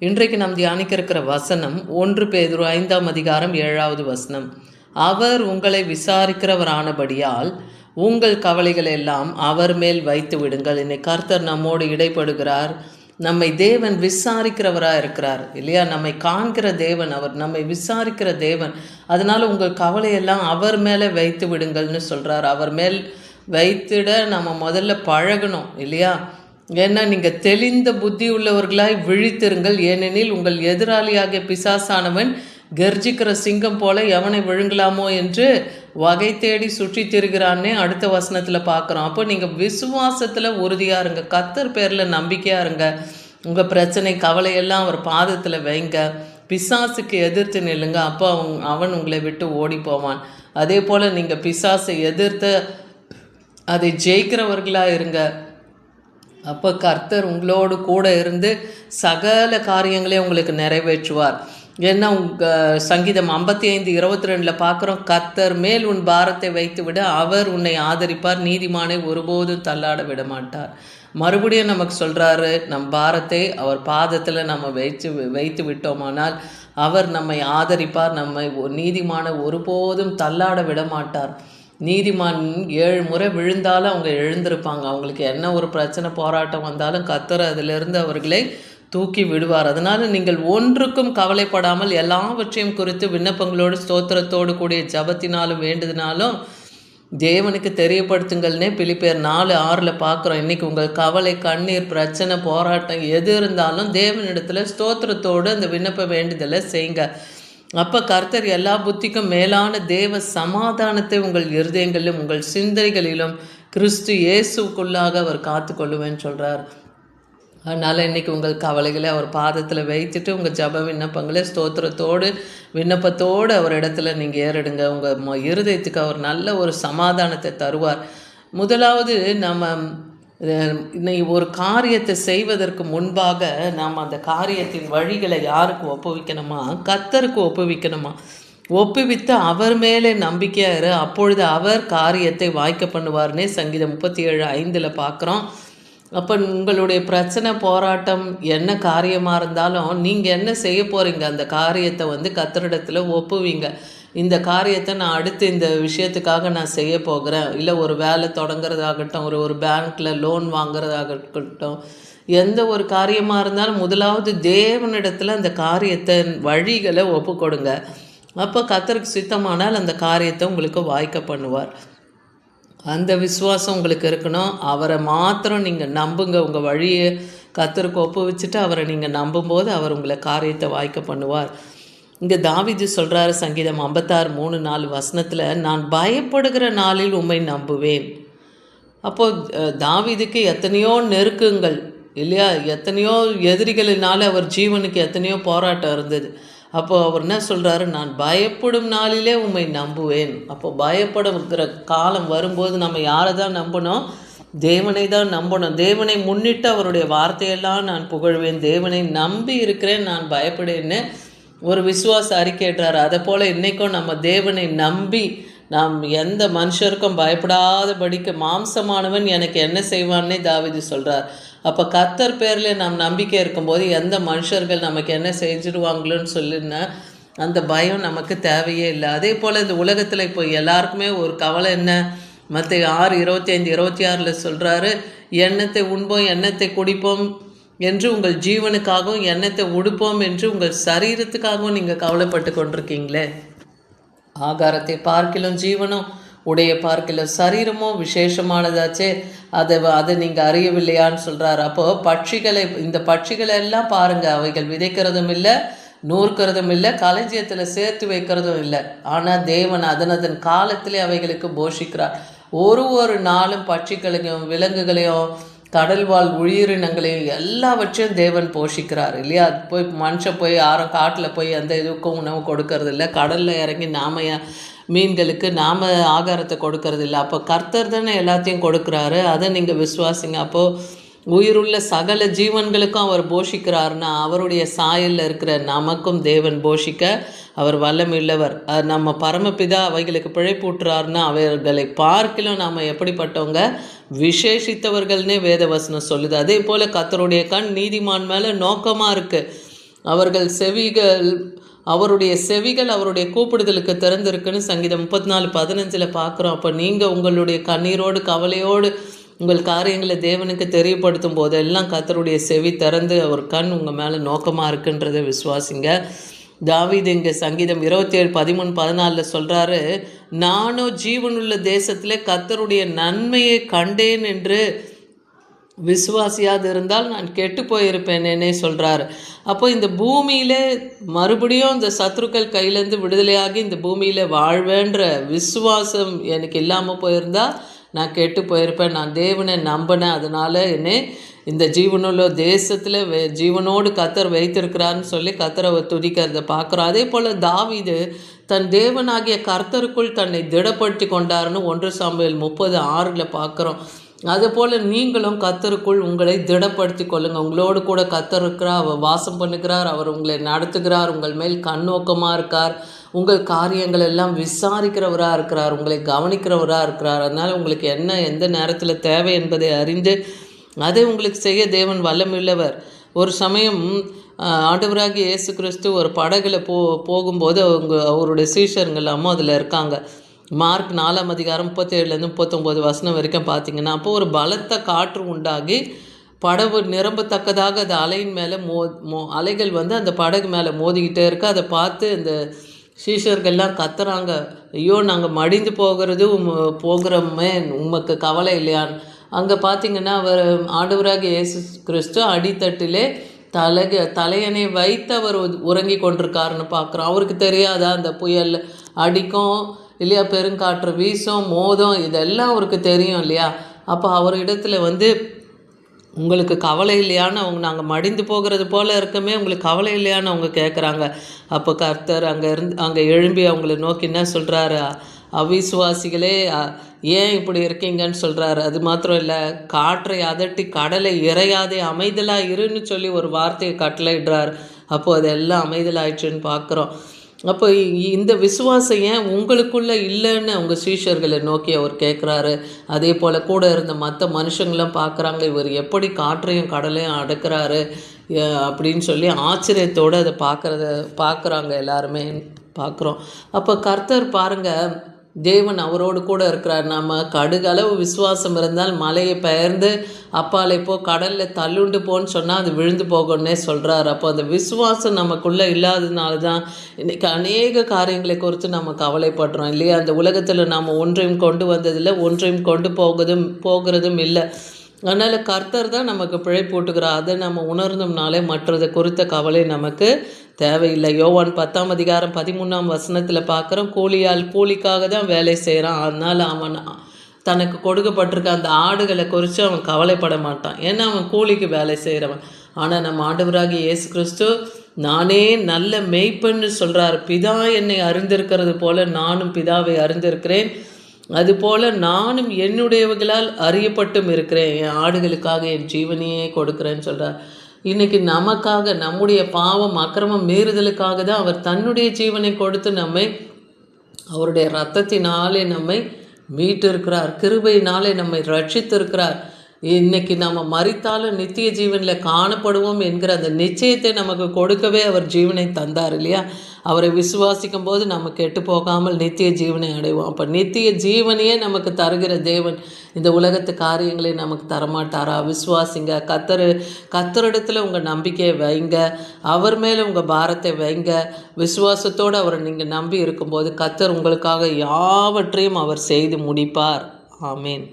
இன்றைக்கு நாம் தியானிக்க இருக்கிற வசனம் 1 பேதுரு 5ஆம் அதிகாரம் 7வது வசனம். அவர் உங்களை விசாரிக்கிறவரானபடியால் உங்கள் கவலைகள் எல்லாம் அவர் மேல் வைத்து விடுங்கள். இன்னைக்கு கர்த்தர் நம்மோடு இடைப்படுகிறார். நம்மை தேவன் விசாரிக்கிறவராக இருக்கிறார் இல்லையா? நம்மை காண்கிற தேவன், அவர் நம்மை விசாரிக்கிற தேவன். அதனால் உங்கள் கவலையெல்லாம் அவர் மேலே வைத்து விடுங்கள்னு சொல்கிறார். அவர் மேல் வைத்திட நம்ம முதல்ல பழகணும் இல்லையா? ஏன்னா நீங்கள் தெளிந்த புத்தி உள்ளவர்களாய் விழித்திருங்கள், ஏனெனில் உங்கள் எதிராளியாகிய பிசாசானவன் கர்ஜிக்கிற சிங்கம் போல எவனை விழுங்கலாமோ என்று வகை தேடி சுற்றி திரிகிறான்னே அடுத்த வசனத்தில் பார்க்குறோம். அப்போ நீங்கள் விசுவாசத்தில் உறுதியாக இருங்க, கர்த்தர் பேரில் நம்பிக்கையாக இருங்க. உங்கள் பிரச்சனை கவலையெல்லாம் அவர் பாதத்தில் வைங்க, பிசாசுக்கு எதிர்த்து நில்லுங்க. அப்போ அவன் உங்களை விட்டு ஓடி போவான். அதே போல் நீங்கள் பிசாசை எதிர்த்து அதை ஜெயிக்கிறவர்களாக இருங்க. அப்போ கர்த்தர் உங்களோடு கூட இருந்து சகல காரியங்களையும் உங்களுக்கு நிறைவேற்றுவார். ஏன்னா சங்கீதம் 55:22 பார்க்குறோம், கர்த்தர் மேல் உன் பாரத்தை வைத்து விட அவர் உன்னை ஆதரிப்பார், நீதிமானை ஒருபோதும் தள்ளாட விட மாட்டார். மறுபடியும் நமக்கு சொல்கிறாரு, நம் பாரத்தை அவர் பாதத்தில் நம்ம வைத்து விட்டோமானால் அவர் நம்மை ஆதரிப்பார், நம்மை நீதிமான ஒருபோதும் தள்ளாட விட மாட்டார். நீதிமான் 7 முறை விழுந்தாலும் அவங்க எழுந்திருப்பாங்க. அவங்களுக்கு என்ன ஒரு பிரச்சனை போராட்டம் வந்தாலும் கர்த்தர் அதிலிருந்து அவர்களை தூக்கி விடுவார். அதனால் நீங்கள் ஒன்றுக்கும் கவலைப்படாமல் எல்லாவற்றையும் குறித்து விண்ணப்பங்களோடு ஸ்தோத்திரத்தோடு கூடிய ஜபத்தினாலும் வேண்டுதினாலும் தேவனுக்கு தெரியப்படுத்துங்கள்னே பிலிப்பியர் 4:6 பார்க்குறோம். இன்றைக்கி உங்கள் கவலை, கண்ணீர், பிரச்சனை, போராட்டம் எது இருந்தாலும் தேவனிடத்தில் ஸ்தோத்திரத்தோடு அந்த விண்ணப்ப வேண்டுதலை செய்யுங்க. அப்போ கர்த்தர் எல்லா புத்திக்கும் மேலான தேவ சமாதானத்தை உங்கள் இருதயங்களிலும் உங்கள் சிந்தனைகளிலும் கிறிஸ்து இயேசுக்குள்ளாக அவர் காத்து கொள்ளுவேன்னு சொல்கிறார். அதனால் இன்றைக்கி உங்கள் கவலைகளை அவர் பாதத்தில் வைத்துட்டு உங்கள் ஜப விண்ணப்பங்களை ஸ்தோத்திரத்தோடு விண்ணப்பத்தோடு அவர் இடத்துல நீங்கள் ஏறிடுங்க. உங்கள் இருதயத்துக்கு அவர் நல்ல ஒரு சமாதானத்தை தருவார். முதலாவது நம்ம ஒரு காரியத்தை செய்வதற்கு முன்பாக நாம் அந்த காரியத்தின் வழிகளை யாருக்கு ஒப்புவிக்கணுமா? கர்த்தருக்கு ஒப்புவிக்கணுமா? ஒப்புவித்து அவர் மேலே நம்பிக்கையாக இரு, அப்பொழுது அவர் காரியத்தை வாய்க்க பண்ணுவார்னே சங்கீதம் 37:5 பார்க்குறோம். அப்போ உங்களுடைய பிரச்சனை, போராட்டம் என்ன காரியமாக இருந்தாலும் நீங்கள் என்ன செய்ய போகிறீங்க? அந்த காரியத்தை கர்த்தரிடத்தில் ஒப்புவீங்க. இந்த காரியத்தை நான் அடுத்து இந்த விஷயத்துக்காக நான் செய்ய போகிறேன், இல்லை ஒரு வேலை தொடங்குறதாகட்டும், ஒரு பேங்க்கில் லோன் வாங்குறதாகட்டும், எந்த ஒரு காரியமாக இருந்தாலும் முதலாவது தேவனிடத்தில் அந்த காரியத்தை வழிகளை ஒப்பு கொடுங்க. அப்போ கர்த்தருக்கு சித்தமானால் அந்த காரியத்தை உங்களுக்கு வாய்க்க பண்ணுவார். அந்த விசுவாசம் உங்களுக்கு இருக்கணும். அவரை மாத்திரம் நீங்கள் நம்புங்க. உங்கள் வழியை கர்த்தருக்கு ஒப்பு வச்சுட்டு அவரை நீங்கள் நம்பும்போது அவர் உங்களை காரியத்தை வாய்க்க பண்ணுவார். இங்கே தாவீது சொல்கிறாரு சங்கீதம் 56:3-4 வசனத்தில், நான் பயப்படுகிற நாளில் உம்மை நம்புவேன். அப்போது தாவீதுக்கு எத்தனையோ நெருக்கங்கள் இல்லையா, எத்தனையோ எதிரிகளினால் அவர் ஜீவனுக்கு எத்தனையோ போராட்டம் இருந்தது. அப்போது அவர் என்ன சொல்கிறாரு? நான் பயப்படும் நாளிலே உம்மை நம்புவேன். அப்போ பயப்படுகிற காலம் வரும்போது நம்ம யாரை தான் நம்பணும்? தேவனை தான் நம்பணும். தேவனை முன்னிட்டு அவருடைய வார்த்தையெல்லாம் நான் புகழ்வேன், தேவனை நம்பி இருக்கிறேன், நான் பயப்படேன்னு ஒரு விசுவாச அறிக்கையிடுறாரு. அதை போல் இன்றைக்கும் நம்ம தேவனை நம்பி நாம் எந்த மனுஷருக்கும் பயப்படாதபடிக்கு மாம்சமானவன் எனக்கு என்ன செய்வான்னே தாவீது சொல்கிறார். அப்போ கர்த்தர் பேரில் நாம் நம்பிக்கை இருக்கும்போது எந்த மனுஷர்கள் நமக்கு என்ன செஞ்சிடுவாங்களோன்னு சொல்லினா அந்த பயம் நமக்கு தேவையே இல்லை. அதே போல் இந்த உலகத்தில் இப்போ எல்லாருக்குமே ஒரு கவலை என்ன? மத்தேயு 6:25-26 சொல்கிறாரு, எண்ணத்தை உண்போம், எண்ணத்தை குடிப்போம் என்று உங்கள் ஜீவனுக்காகவும், எண்ணத்தை உடுப்போம் என்று உங்கள் சரீரத்துக்காகவும் நீங்கள் கவலைப்பட்டு கொண்டிருக்கீங்களே. ஆகாரத்தை பார்க்கிலும் ஜீவனும், உடைய பார்க்கிலும் சரீரமும் விசேஷமானதாச்சே, அதை நீங்கள் அறியவில்லையான்னு சொல்கிறார். அப்போது இந்த பட்சிகளை எல்லாம் பாருங்கள், அவைகள் விதைக்கிறதும் இல்லை, நூற்கிறதும் இல்லை, களஞ்சியத்தில் சேர்த்து வைக்கிறதும் இல்லை. ஆனால் தேவன் அதன் காலத்திலே அவைகளுக்கு போஷிக்கிறார். ஒரு நாளும் பட்சிகளையும் விலங்குகளையும் கடல்வாழ் உயிரினங்களையும் எல்லாவற்றையும் தேவன் போஷிக்கிறார் இல்லையா? மனுஷன் போய் யாரும் காட்டில் போய் எந்த இதுக்கும் உணவு கொடுக்கறது இல்லை, கடலில் இறங்கி மீன்களுக்கு நாம் ஆகாரத்தை கொடுக்கறது இல்லை. அப்போ கர்த்தர் தானே எல்லாத்தையும் கொடுக்குறாரு, அதை நீங்கள் விசுவாசிங்க. அப்போது உயிருள்ள சகல ஜீவன்களுக்கும் அவர் போஷிக்கிறாருன்னா அவருடைய சாயலில் இருக்கிற நமக்கும் தேவன் போஷிக்க அவர் வல்லமையுள்ளவர். நம்ம பரமபிதா அவைகளுக்கு பிழைப்பூட்டுறாருன்னா அவர்களை பார்க்கிலும் நாம் எப்படிப்பட்டவங்க? விசேஷித்தவர்கள்னே வேதவசனம் சொல்லுது. அதே போல் கர்த்தருடைய கண் நீதிமான் மேலே நோக்கமாக இருக்குது. அவருடைய செவிகள் அவருடைய கூப்பிடுதலுக்கு திறந்திருக்குன்னு சங்கீதம் 34:15 பார்க்குறோம். அப்போ நீங்கள் உங்களுடைய கண்ணீரோடு கவலையோடு உங்கள் காரியங்களை தேவனுக்கு தெரியப்படுத்தும் போதெல்லாம் கர்த்தருடைய செவி திறந்து அவர் கண் உங்கள் மேலே நோக்கமாக இருக்குன்றதை விசுவாசிங்க. தாவீது இங்கே சங்கீதம் 27:13-14 சொல்கிறாரு, நானும் ஜீவனுள்ள தேசத்தில் கர்த்தருடைய நன்மையை கண்டேன் என்று விசுவாசியாது இருந்தால் நான் கெட்டு போயிருப்பேனேனே சொல்கிறாரு. அப்போ இந்த பூமியில் மறுபடியும் இந்த சத்ருக்கள் கையிலேருந்து விடுதலையாகி இந்த பூமியில் வாழ்வேன்ற விசுவாசம் எனக்கு இல்லாமல் போயிருந்தால் நான் கெட்டு போயிருப்பேன். நான் தேவனை நம்பினேன், அதனால் என்னை இந்த ஜீவனுள்ள தேசத்தில் ஜீவனோடு கர்த்தர் வைத்திருக்கிறான்னு சொல்லி கர்த்தரை துதிக்கிறத பார்க்குறோம். அதே போல் தாவீது தன் தேவனாகிய கர்த்தருக்குள் தன்னை திடப்படுத்தி கொண்டாருன்னு 1 சாமுவேல் 30:6 பார்க்குறோம். அதுபோல் நீங்களும் கர்த்தருக்குள் உங்களை திடப்படுத்தி கொள்ளுங்கள். உங்களோடு கூட கர்த்தர் இருக்கிறார், அவர் வாசம் பண்ணுகிறார், அவர் உங்களை நடத்துகிறார், உங்கள் மேல் கண்ணோக்கமாக இருக்கார், உங்கள் காரியங்கள் எல்லாம் விசாரிக்கிறவராக இருக்கிறார், உங்களை கவனிக்கிறவராக இருக்கிறார். அதனால் உங்களுக்கு என்ன எந்த நேரத்தில் தேவை என்பதை அறிந்து அதை உங்களுக்கு செய்ய தேவன் வல்லமுள்ளவர். ஒரு சமயம் ஆண்டவராகிய இயேசு கிறிஸ்து ஒரு படகுல போகும்போது அவருடைய சீஷருங்கெல்லாமும் அதில் இருக்காங்க. மார்க் 4:37-39 வரைக்கும் பார்த்தீங்கன்னா, அப்போ ஒரு பலத்த காற்று உண்டாகி படகு நிரம்பத்தக்கதாக அது அலையின் மேலே அலைகள் அந்த படகு மேலே மோதிக்கிட்டே இருக்கு. அதை பார்த்து இந்த சீஷர்கள்லாம் கத்துறாங்க, ஐயோ நாங்கள் மடிந்து போகிறோமே, உமக்கு கவலை இல்லையான்னு. அங்கே பார்த்தீங்கன்னா அவர் ஆண்டவராகிய இயேசு கிறிஸ்து அடித்தட்டிலே தலையணை வைத்து அவர் உறங்கி கொண்டிருக்காருன்னு பார்க்குறோம். அவருக்கு தெரியாதா அந்த புயல் அடிக்கும் இல்லையா, பெருங்காற்று வீசும் மோதும், இதெல்லாம் அவருக்கு தெரியும் இல்லையா. அப்போ அவர் இடத்துல உங்களுக்கு கவலை இல்லையான்னு நாங்கள் மடிந்து போகிறது போல் இருக்குமே, உங்களுக்கு கவலை இல்லையான்னு அவங்க கேட்குறாங்க. அப்போ கர்த்தர் அங்கே எழும்பி அவங்கள நோக்கி என்ன சொல்கிறாரு, அவிசுவாசிகளே ஏன் இப்படி இருக்கீங்கன்னு சொல்கிறாரு. அது மாத்திரம் இல்லை, காற்றை அதட்டி கடலை இறையாதே அமைதலாக இருன்னு சொல்லி ஒரு வார்த்தையை கட்டளையிடுறார். அப்போது அதெல்லாம் அமைதலாயிடுச்சுன்னு பார்க்குறோம். அப்போ இந்த விசுவாசம் ஏன் உங்களுக்குள்ளே இல்லைன்னு அவங்க சீஷர்களை நோக்கி அவர் கேட்குறாரு. அதே போல் கூட இருந்த மற்ற மனுஷங்களாம் பார்க்குறாங்க, இவர் எப்படி காற்றையும் கடலையும் அடக்கிறாரு அப்படின்னு சொல்லி ஆச்சரியத்தோடு அதை பார்க்குறாங்க, எல்லாருமே பார்க்குறோம். அப்போ கர்த்தர் பாருங்கள், தேவன் அவரோடு கூட இருக்கிறார். நம்ம கடுகளவு விசுவாசம் இருந்தால் மலையை பெயர்ந்து அப்பாலை போ, கடலில் தள்ளுண்டு போன்னு சொன்னால் அது விழுந்து போகணுன்னே சொல்கிறார். அப்போ அந்த விசுவாசம் நமக்குள்ளே இல்லாததுனால தான் இன்றைக்கி அநேக காரியங்களை குறித்து நம்ம கவலைப்படுறோம் இல்லையா. அந்த உலகத்தில் நாம் ஒன்றையும் கொண்டு வந்ததில்லை, ஒன்றையும் கொண்டு போகிறதும் இல்லை. அதனால் கர்த்தர் தான் நமக்கு பிழை போட்டுக்கிறார். அதை நம்ம உணர்ந்தோம்னாலே மற்றதை குறித்த கவலை நமக்கு தேவையில்லை. யோவான் 10:13 பார்க்குறோம், கூலிக்காக தான் வேலை செய்கிறான், அதனால் அவன் தனக்கு கொடுக்கப்பட்டிருக்க அந்த ஆடுகளை குறித்து அவன் கவலைப்பட மாட்டான், ஏன்னா அவன் கூலிக்கு வேலை செய்கிறவன். ஆனால் நம்ம ஆண்டவராகிய இயேசு கிறிஸ்து நானே நல்ல மெய்ப்பெண்ணு சொல்கிறார். பிதா என்னை அறிந்திருக்கிறது போல நானும் பிதாவை அறிந்திருக்கிறேன், அதுபோல் நானும் என்னுடையவர்களால் அறியப்பட்டும் இருக்கிறேன், என் ஆடுகளுக்காக என் ஜீவனையே கொடுக்குறேன்னு சொல்கிறார். இன்றைக்கி நமக்காக, நம்முடைய பாவம் அக்கிரமம் மீறுதலுக்காக தான் அவர் தன்னுடைய ஜீவனை கொடுத்து நம்மை அவருடைய இரத்தத்தினாலே நம்மை மீட்டிருக்கிறார், கிருபையினாலே நம்மை ரட்சித்திருக்கிறார். இன்றைக்கி நம்ம மரித்தாலும் நித்திய ஜீவனில் காணப்படுவோம் என்கிற அந்த நிச்சயத்தை நமக்கு கொடுக்கவே அவர் ஜீவனை தந்தார் இல்லையா. அவரை விசுவாசிக்கும் போது நம்ம கெட்டு போகாமல் நித்திய ஜீவனை அடைவோம். அப்போ நித்திய ஜீவனையே நமக்கு தருகிற தேவன் இந்த உலகத்து காரியங்களை நமக்கு தரமாட்டாரா? விசுவாசிங்க, கர்த்தரிடத்தில் உங்கள் நம்பிக்கையை வைங்க, அவர் மேலே உங்கள் பாரத்தை வைங்க. விசுவாசத்தோடு அவரை நீங்கள் நம்பி இருக்கும்போது கர்த்தர் உங்களுக்காக யாவற்றையும் அவர் செய்து முடிப்பார். ஆமேன்.